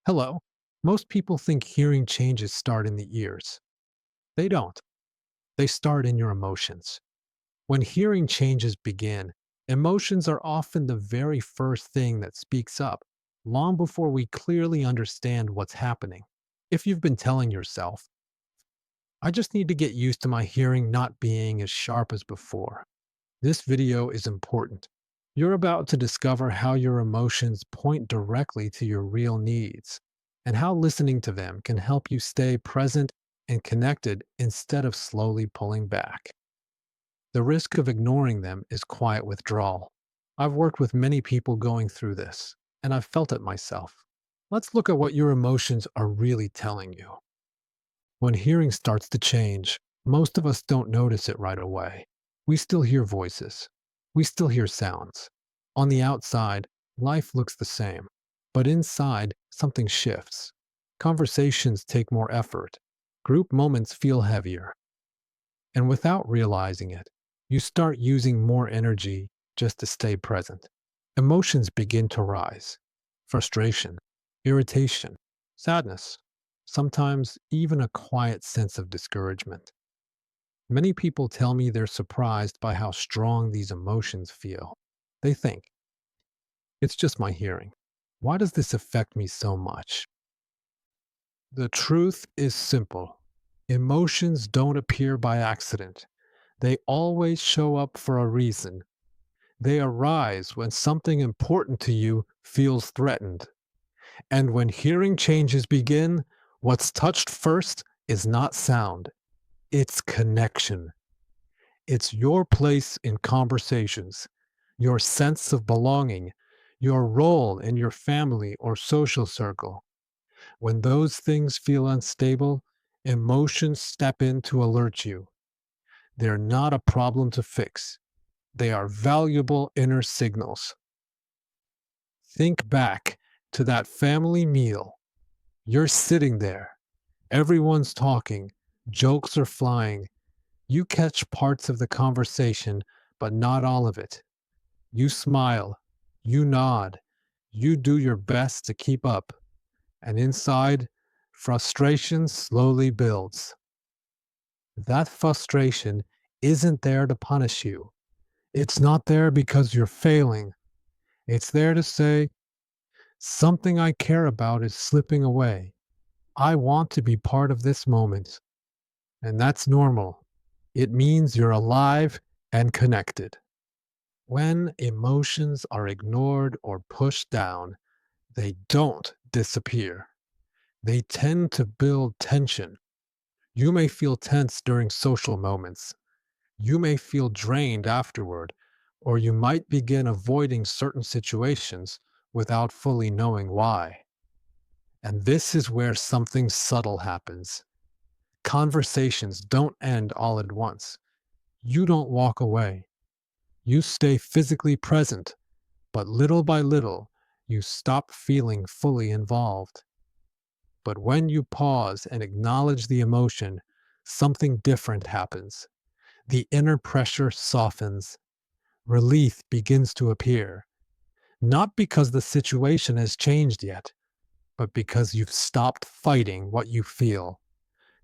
Hello. Most people think hearing changes start in the ears. They don't. They start in your emotions. When hearing changes begin, emotions are often the very first thing that speaks up, long before we clearly understand what's happening. If you've been telling yourself, I just need to get used to my hearing not being as sharp as before, this video is important. You're about to discover how your emotions point directly to your real needs and how listening to them can help you stay present and connected instead of slowly pulling back. The risk of ignoring them is quiet withdrawal. I've worked with many people going through this, and I've felt it myself. Let's look at what your emotions are really telling you. When hearing starts to change, most of us don't notice it right away. We still hear voices. We still hear sounds. On the outside, life looks the same. But inside, something shifts. Conversations take more effort. Group moments feel heavier. And without realizing it, you start using more energy just to stay present. Emotions begin to rise: frustration, irritation, sadness, sometimes even a quiet sense of discouragement. Many people tell me they're surprised by how strong these emotions feel. They think, it's just my hearing. Why does this affect me so much? The truth is simple. Emotions don't appear by accident. They always show up for a reason. They arise when something important to you feels threatened. And when hearing changes begin, what's touched first is not sound, it's connection. It's your place in conversations, your sense of belonging, your role in your family or social circle. When those things feel unstable, emotions step in to alert you. They're not a problem to fix, they are valuable inner signals. Think back to that family meal. You're sitting there, everyone's talking, jokes are flying. You catch parts of the conversation, but not all of it. You smile, you nod, you do your best to keep up, and inside, frustration slowly builds. That frustration isn't there to punish you. It's not there because you're failing. It's there to say, something I care about is slipping away. I want to be part of this moment. And that's normal. It means you're alive and connected. When emotions are ignored or pushed down, they don't disappear. They tend to build tension. You may feel tense during social moments. You may feel drained afterward, or you might begin avoiding certain situations without fully knowing why. And this is where something subtle happens. Conversations don't end all at once. You don't walk away. You stay physically present, but little by little, you stop feeling fully involved. But when you pause and acknowledge the emotion, something different happens. The inner pressure softens. Relief begins to appear, not because the situation has changed yet, but because you've stopped fighting what you feel.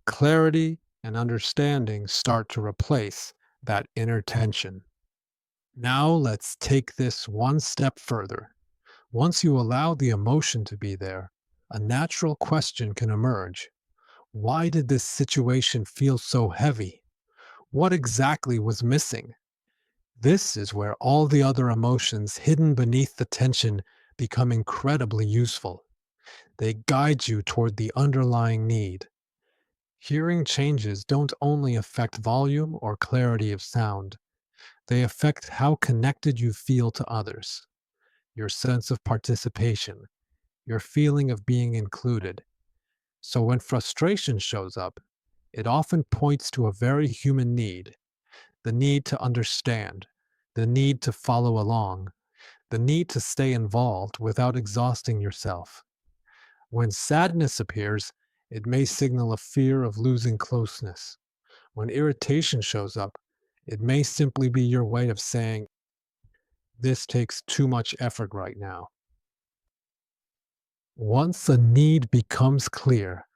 Clarity and understanding start to replace that inner tension. Now let's take this one step further. Once you allow the emotion to be there, a natural question can emerge. Why did this situation feel so heavy? What exactly was missing? This is where all the other emotions hidden beneath the tension become incredibly useful. They guide you toward the underlying need. Hearing changes don't only affect volume or clarity of sound, they affect how connected you feel to others, your sense of participation, your feeling of being included. So when frustration shows up, it often points to a very human need: the need to understand, the need to follow along, the need to stay involved without exhausting yourself. When sadness appears, it may signal a fear of losing closeness. When irritation shows up, it may simply be your way of saying, this takes too much effort right now. Once a need becomes clear,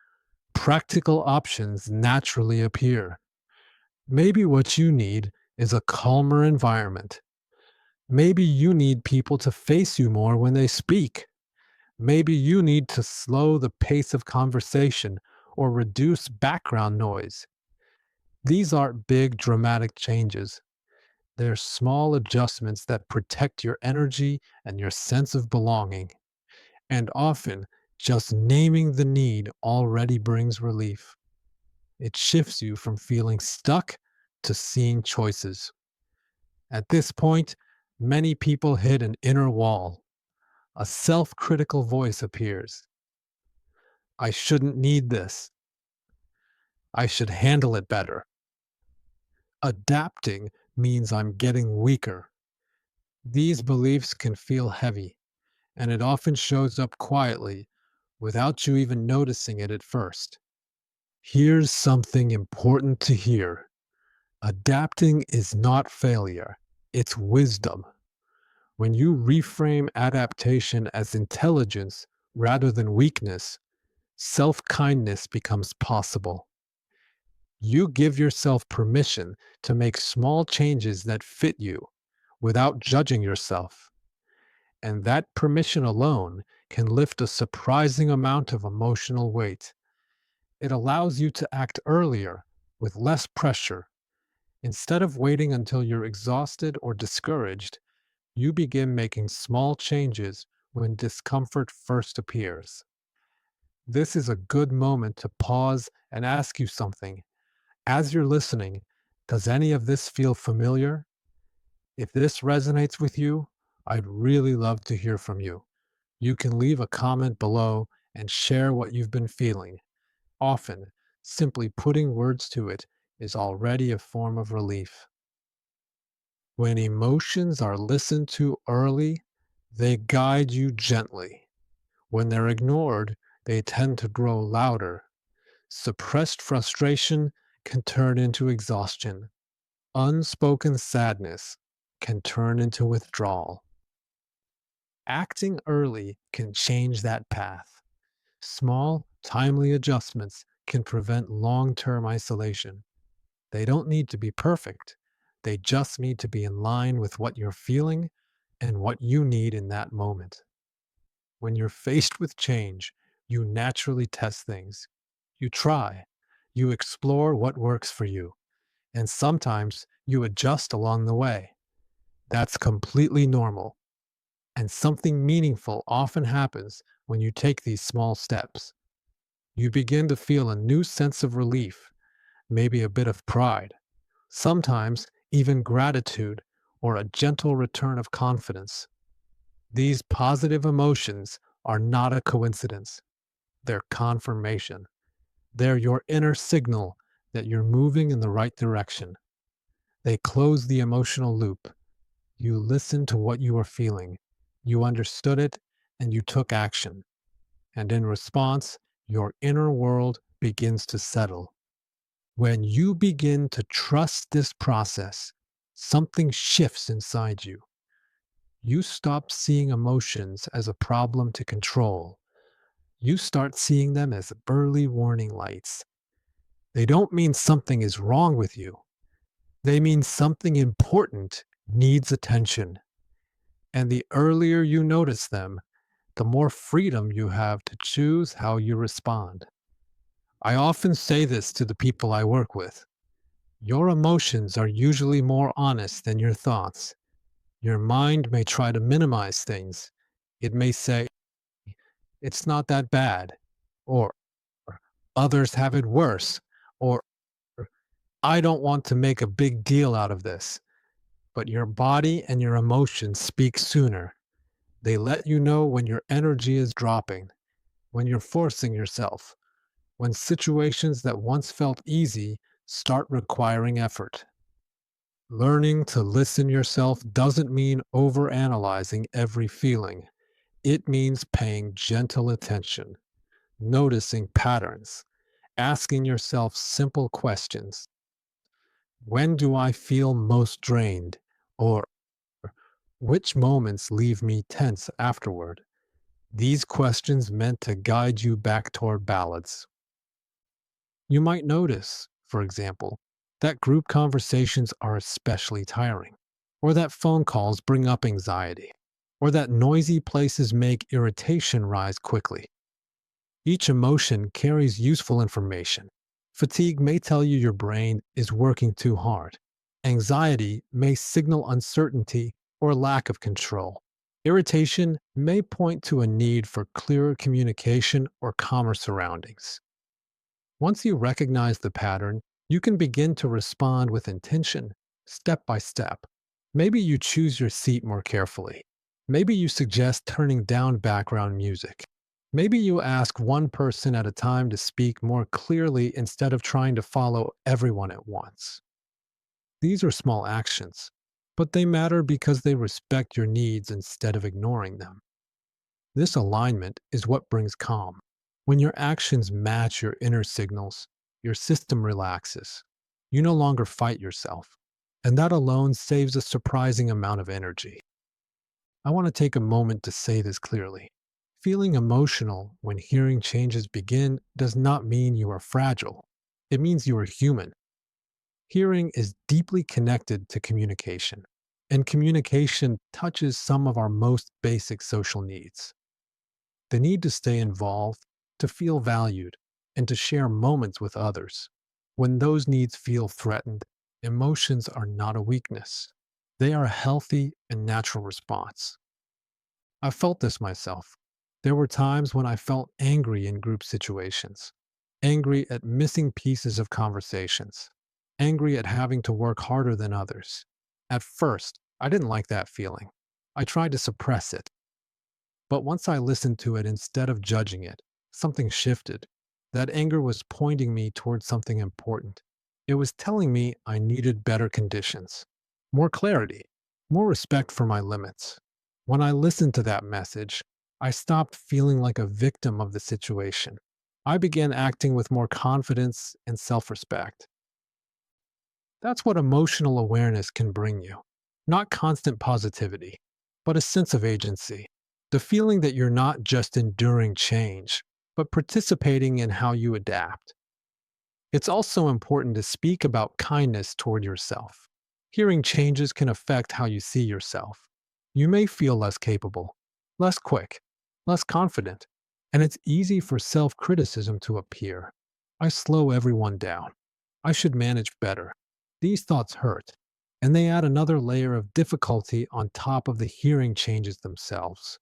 practical options naturally appear. Maybe what you need is a calmer environment. Maybe you need people to face you more when they speak. Maybe you need to slow the pace of conversation or reduce background noise. These aren't big, dramatic changes. They're small adjustments that protect your energy and your sense of belonging. And often, just naming the need already brings relief. It shifts you from feeling stuck to seeing choices. At this point, many people hit an inner wall. A self critical voice appears. I shouldn't need this. I should handle it better. Adapting means I'm getting weaker. These beliefs can feel heavy, and it often shows up quietly without you even noticing it at first. Here's something important to hear: adapting is not failure, it's wisdom. When you reframe adaptation as intelligence rather than weakness, self kindness becomes possible. You give yourself permission to make small changes that fit you without judging yourself. And that permission alone can lift a surprising amount of emotional weight. It allows you to act earlier with less pressure. Instead of waiting until you're exhausted or discouraged, you begin making small changes when discomfort first appears. This is a good moment to pause and ask you something. As you're listening, does any of this feel familiar? If this resonates with you, I'd really love to hear from you. You can leave a comment below and share what you've been feeling. Often, simply putting words to it is already a form of relief. When emotions are listened to early, they guide you gently. When they're ignored, they tend to grow louder. Suppressed frustration can turn into exhaustion. Unspoken sadness can turn into withdrawal. Acting early can change that path. Small, timely adjustments can prevent long term isolation. They don't need to be perfect, they just need to be in line with what you're feeling and what you need in that moment. When you're faced with change, you naturally test things. You try, you explore what works for you, and sometimes you adjust along the way. That's completely normal. And something meaningful often happens when you take these small steps. You begin to feel a new sense of relief, maybe a bit of pride, sometimes even gratitude or a gentle return of confidence. These positive emotions are not a coincidence, they're confirmation. They're your inner signal that you're moving in the right direction. They close the emotional loop. You listened to what you were feeling, you understood it, and you took action. And in response, your inner world begins to settle. When you begin to trust this process, something shifts inside you. You stop seeing emotions as a problem to control. You start seeing them as early warning lights. They don't mean something is wrong with you. They mean something important needs attention. And the earlier you notice them, the more freedom you have to choose how you respond. I often say this to the people I work with. Your emotions are usually more honest than your thoughts. Your mind may try to minimize things. It may say, it's not that bad, or others have it worse, or I don't want to make a big deal out of this. But your body and your emotions speak sooner. They let you know when your energy is dropping, when you're forcing yourself, when situations that once felt easy start requiring effort. Learning to listen yourself doesn't mean overanalyzing every feeling. It means paying gentle attention, noticing patterns, asking yourself simple questions. When do I feel most drained? Or which moments leave me tense afterward? These questions meant to guide you back toward balance. You might notice, for example, that group conversations are especially tiring, or that phone calls bring up anxiety, or that noisy places make irritation rise quickly. Each emotion carries useful information. Fatigue may tell you your brain is working too hard. Anxiety may signal uncertainty or lack of control. Irritation may point to a need for clearer communication or calmer surroundings. Once you recognize the pattern, you can begin to respond with intention, step by step. Maybe you choose your seat more carefully. Maybe you suggest turning down background music. Maybe you ask one person at a time to speak more clearly instead of trying to follow everyone at once. These are small actions, but they matter because they respect your needs instead of ignoring them. This alignment is what brings calm. When your actions match your inner signals, your system relaxes. You no longer fight yourself, and that alone saves a surprising amount of energy. I want to take a moment to say this clearly. Feeling emotional when hearing changes begin does not mean you are fragile. It means you are human. Hearing is deeply connected to communication, and communication touches some of our most basic social needs. The need to stay involved, to feel valued, and to share moments with others. When those needs feel threatened, emotions are not a weakness. They are a healthy and natural response. I felt this myself. There were times when I felt angry in group situations, angry at missing pieces of conversations, angry at having to work harder than others. At first, I didn't like that feeling. I tried to suppress it. But once I listened to it instead of judging it, something shifted. That anger was pointing me towards something important. It was telling me I needed better conditions, more clarity, more respect for my limits. When I listened to that message, I stopped feeling like a victim of the situation. I began acting with more confidence and self respect. That's what emotional awareness can bring you. Not constant positivity, but a sense of agency. The feeling that you're not just enduring change, but participating in how you adapt. It's also important to speak about kindness toward yourself. Hearing changes can affect how you see yourself. You may feel less capable, less quick, less confident, and it's easy for self criticism to appear. I slow everyone down. I should manage better. These thoughts hurt, and they add another layer of difficulty on top of the hearing changes themselves.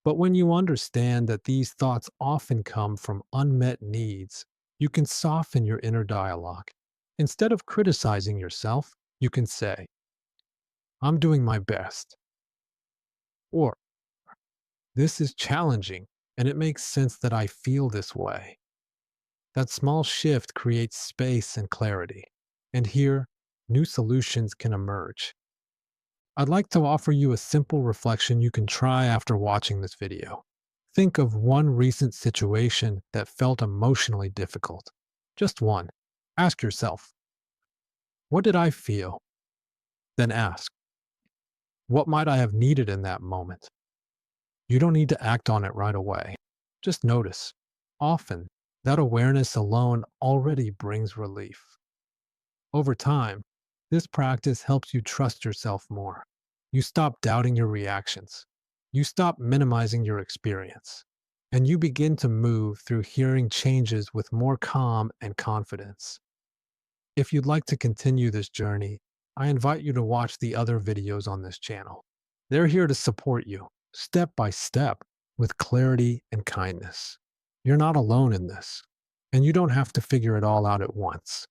But when you understand that these thoughts often come from unmet needs, you can soften your inner dialogue. Instead of criticizing yourself, you can say, I'm doing my best. Or, this is challenging, and it makes sense that I feel this way. That small shift creates space and clarity. And here, new solutions can emerge. I'd like to offer you a simple reflection you can try after watching this video. Think of one recent situation that felt emotionally difficult. Just one. Ask yourself, what did I feel? Then ask, what might I have needed in that moment? You don't need to act on it right away. Just notice. Often, that awareness alone already brings relief. Over time, this practice helps you trust yourself more. You stop doubting your reactions. You stop minimizing your experience. And you begin to move through hearing changes with more calm and confidence. If you'd like to continue this journey, I invite you to watch the other videos on this channel. They're here to support you, step by step, with clarity and kindness. You're not alone in this, and you don't have to figure it all out at once.